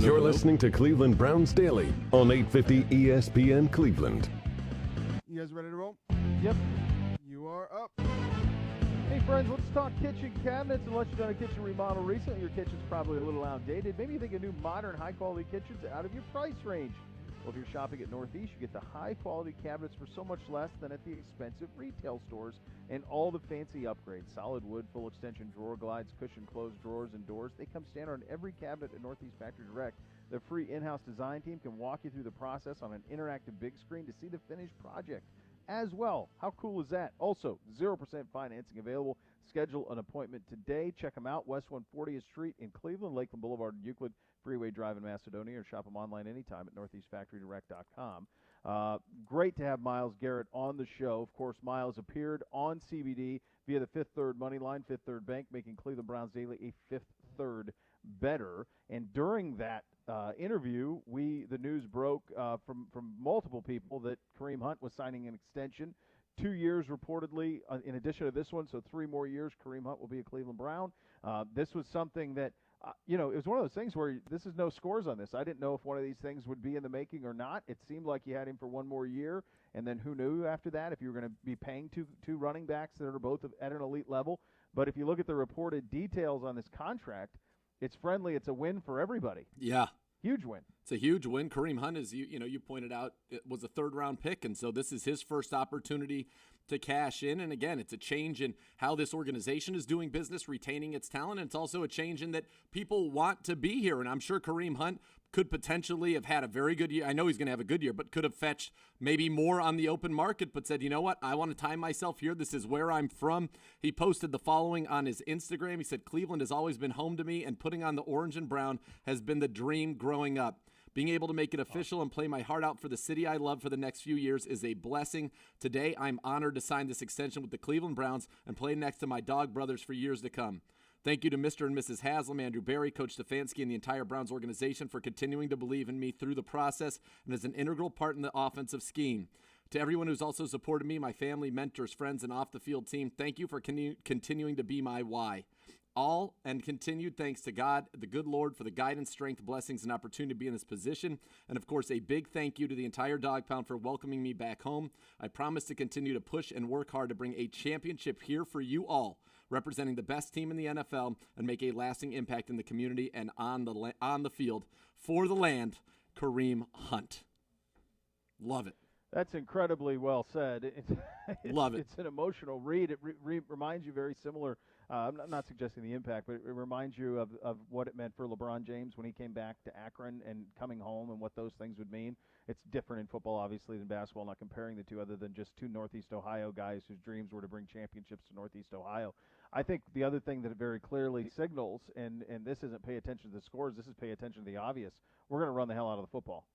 You're listening to Cleveland Browns Daily on 850 ESPN Cleveland. You guys ready to roll? Yep. You are up. Hey, friends, let's talk kitchen cabinets. Unless you've done a kitchen remodel recently, your kitchen's probably a little outdated. Maybe you think a new, modern, high-quality kitchen's out of your price range. Well, if you're shopping at Northeast, you get the high-quality cabinets for so much less than at the expensive retail stores and all the fancy upgrades. Solid wood, full extension drawer glides, cushion closed drawers and doors. They come standard on every cabinet at Northeast Factory Direct. The free in-house design team can walk you through the process on an interactive big screen to see the finished project as well. How cool is that? Also, 0% financing available. Schedule an appointment today. Check them out, West 140th Street in Cleveland, Lakeland Boulevard in Euclid, Freeway Drive in Macedonia, or shop them online anytime at northeastfactorydirect.com. Great to have Myles Garrett on the show. Of course, Myles appeared on CBD via the Fifth Third Money Line, Fifth Third Bank, making Cleveland Browns Daily a Fifth Third better. And during that interview, the news broke from multiple people that Kareem Hunt was signing an extension. 2 years reportedly in addition to this one, so 3 more years Kareem Hunt will be a Cleveland Brown. This was something that, it was one of those things where this is no scores on this. I didn't know if one of these things would be in the making or not. It seemed like you had him for 1 more year, and then who knew after that if you were going to be paying two running backs that are both at an elite level. But if you look at the reported details on this contract, it's friendly. It's a win for everybody. Yeah. Huge win. It's a huge win. Kareem Hunt, as you pointed out, it was a third-round pick, and so this is his first opportunity to cash in. And again, it's a change in how this organization is doing business, retaining its talent, and it's also a change in that people want to be here. And I'm sure Kareem Hunt could potentially have had a very good year. I know he's going to have a good year, but could have fetched maybe more on the open market, but said, you know what, I want to tie myself here. This is where I'm from. He posted the following on his Instagram. He said, Cleveland has always been home to me, and putting on the orange and brown has been the dream growing up. Being able to make it official and play my heart out for the city I love for the next few years is a blessing. Today, I'm honored to sign this extension with the Cleveland Browns and play next to my dog brothers for years to come. Thank you to Mr. and Mrs. Haslam, Andrew Berry, Coach Stefanski, and the entire Browns organization for continuing to believe in me through the process and as an integral part in the offensive scheme. To everyone who's also supported me, my family, mentors, friends, and off-the-field team, thank you for continuing to be my why. All and continued thanks to God, the good Lord, for the guidance, strength, blessings, and opportunity to be in this position. And, of course, a big thank you to the entire Dog Pound for welcoming me back home. I promise to continue to push and work hard to bring a championship here for you all, representing the best team in the NFL, and make a lasting impact in the community and on the field. For the land, Kareem Hunt. Love it. That's incredibly well said. Love it. It's an emotional read. It reminds you very similar. I'm not suggesting the impact, but it reminds you of what it meant for LeBron James when he came back to Akron and coming home and what those things would mean. It's different in football, obviously, than basketball, not comparing the two other than just 2 Northeast Ohio guys whose dreams were to bring championships to Northeast Ohio. I think the other thing that it very clearly signals, and this isn't pay attention to the scores, this is pay attention to the obvious, we're going to run the hell out of the football.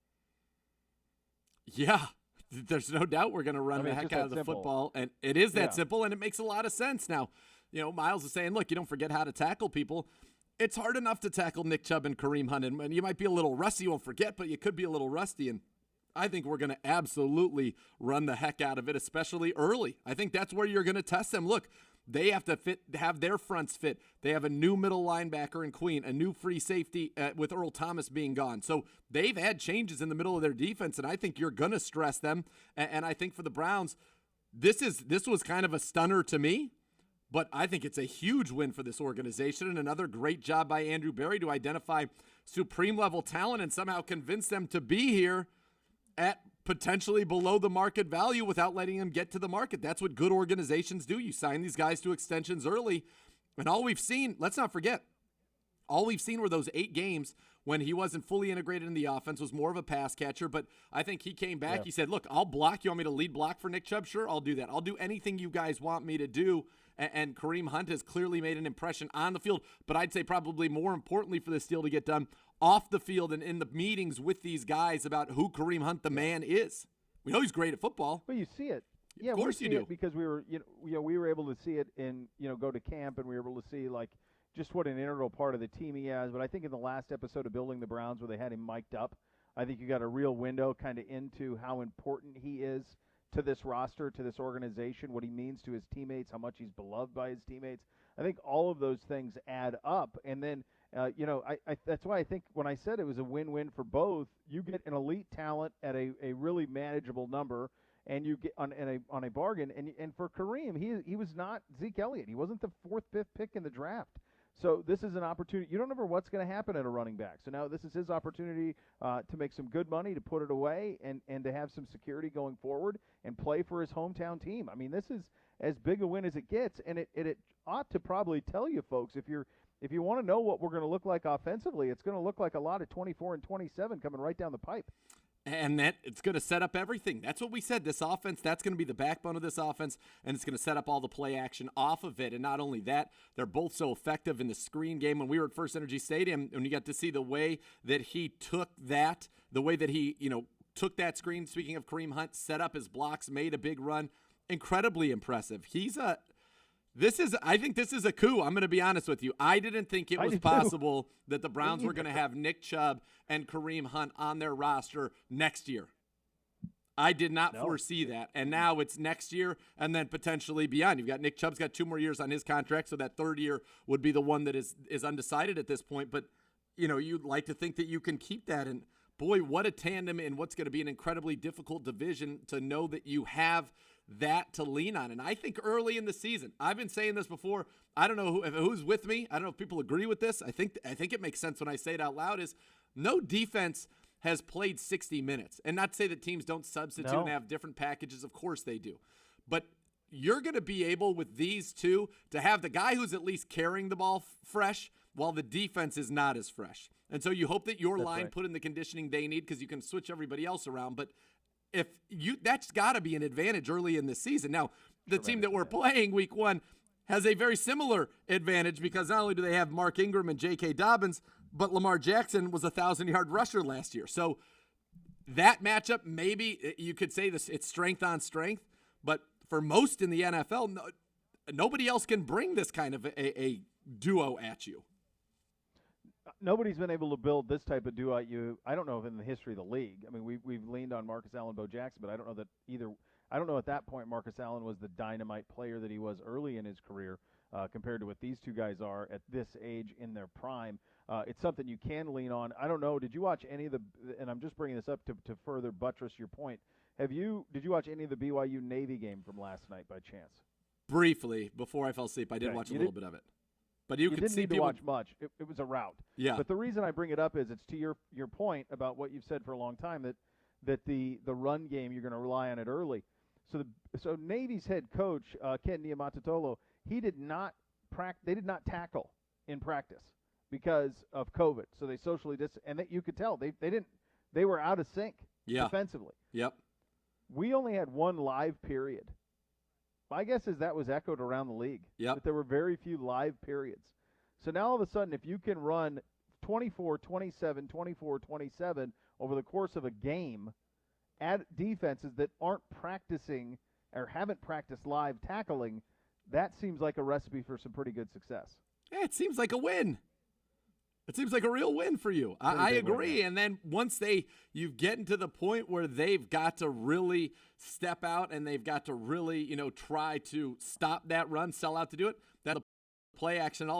Yeah. There's no doubt we're going to run the heck out of the football, and it is that simple, and it makes a lot of sense. Now, Myles is saying, look, you don't forget how to tackle people. It's hard enough to tackle Nick Chubb and Kareem Hunt, and you might be a little rusty. You won't forget, but you could be a little rusty, and I think we're going to absolutely run the heck out of it, especially early. I think that's where you're going to test them. Look, they have to have their fronts fit. They have a new middle linebacker in Queen, a new free safety with Earl Thomas being gone. So they've had changes in the middle of their defense, and I think you're going to stress them. And I think for the Browns, this was kind of a stunner to me, but I think it's a huge win for this organization and another great job by Andrew Berry to identify supreme-level talent and somehow convince them to be here at potentially below the market value without letting them get to the market. That's what good organizations do. You sign these guys to extensions early, and all we've seen, let's not forget, all we've seen were those 8 games when he wasn't fully integrated in the offense, was more of a pass catcher, but I think he came back. Yeah. He said, look, I'll block. You want me to lead block for Nick Chubb? Sure, I'll do that. I'll do anything you guys want me to do. And Kareem Hunt has clearly made an impression on the field, but I'd say probably more importantly for this deal to get done off the field and in the meetings with these guys about who Kareem Hunt the man is. We know he's great at football. Well, you see it. Yeah, of course you do. Because we were, we were able to see it in, go to camp, and we were able to see just what an integral part of the team he has. But I think in the last episode of Building the Browns, where they had him mic'd up, I think you got a real window kind of into how important he is to this roster, to this organization, what he means to his teammates, how much he's beloved by his teammates. I think all of those things add up. And then, that's why I think when I said it was a win-win for both, you get an elite talent at a really manageable number, and you get on a bargain. And for Kareem, he was not Zeke Elliott. He wasn't the 4th, 5th pick in the draft. So this is an opportunity. You don't know what's going to happen at a running back. So now this is his opportunity to make some good money, to put it away, and to have some security going forward and play for his hometown team. I mean, this is as big a win as it gets, and it ought to probably tell you folks, if you want to know what we're going to look like offensively, it's going to look like a lot of 24 and 27 coming right down the pipe. And that it's going to set up everything. That's what we said. This offense, that's going to be the backbone of this offense, and it's going to set up all the play action off of it. And not only that, they're both so effective in the screen game. When we were at First Energy Stadium, and you got to see the way that he took that, the way that he, took that screen, speaking of Kareem Hunt, set up his blocks, made a big run, incredibly impressive. I think this is a coup. I'm going to be honest with you. I didn't think it was possible that the Browns were going to have Nick Chubb and Kareem Hunt on their roster next year. I did not foresee that. And now it's next year and then potentially beyond. You've got Nick Chubb's got 2 more years on his contract, so that 3rd year would be the one that is undecided at this point. But, you'd like to think that you can keep that. And, boy, what a tandem in what's going to be an incredibly difficult division to know that you have that to lean on. And I think early in the season, I've been saying this before, I don't know who's with me. I don't know if people agree with this. I think it makes sense when I say it out loud, is no defense has played 60 minutes. And not to say that teams don't substitute and have different packages. Of course they do. But you're going to be able with these two to have the guy who's at least carrying the ball fresh while the defense is not as fresh. And so you hope that your line put in the conditioning they need, because you can switch everybody else around. But that's got to be an advantage early in the season. Now, the team that we're playing week 1 has a very similar advantage, because not only do they have Mark Ingram and J.K. Dobbins, but Lamar Jackson was a 1,000-yard rusher last year. So that matchup, maybe you could say this, it's strength on strength, but for most in the NFL, nobody else can bring this kind of a duo at you. Nobody's been able to build this type of duo at you, I don't know, in the history of the league. I mean, we've leaned on Marcus Allen, Bo Jackson, but I don't know that either. I don't know at that point Marcus Allen was the dynamite player that he was early in his career compared to what these two guys are at this age in their prime. It's something you can lean on. I don't know. Did you watch any of the – and I'm just bringing this up to further buttress your point. Did you watch any of the BYU Navy game from last night by chance? Briefly, before I fell asleep, I did watch a little bit of it. But you could didn't see need to watch much. It was a rout. Yeah. But the reason I bring it up is it's to your point about what you've said for a long time, that the run game, you're going to rely on it early. So Navy's head coach, Ken Niumatatolo, they did not tackle in practice because of COVID. So they socially distanced, and you could tell they were out of sync defensively. Yep. We only had 1 live period. My guess is that was echoed around the league. Yep. That there were very few live periods. So now all of a sudden, if you can run 24-27, 24-27 over the course of a game at defenses that aren't practicing or haven't practiced live tackling, that seems like a recipe for some pretty good success. Yeah, it seems like a win. It seems like a real win for you. I agree. And then once you get into the point where they've got to really step out and they've got to really, try to stop that run, sell out to do it, that play action all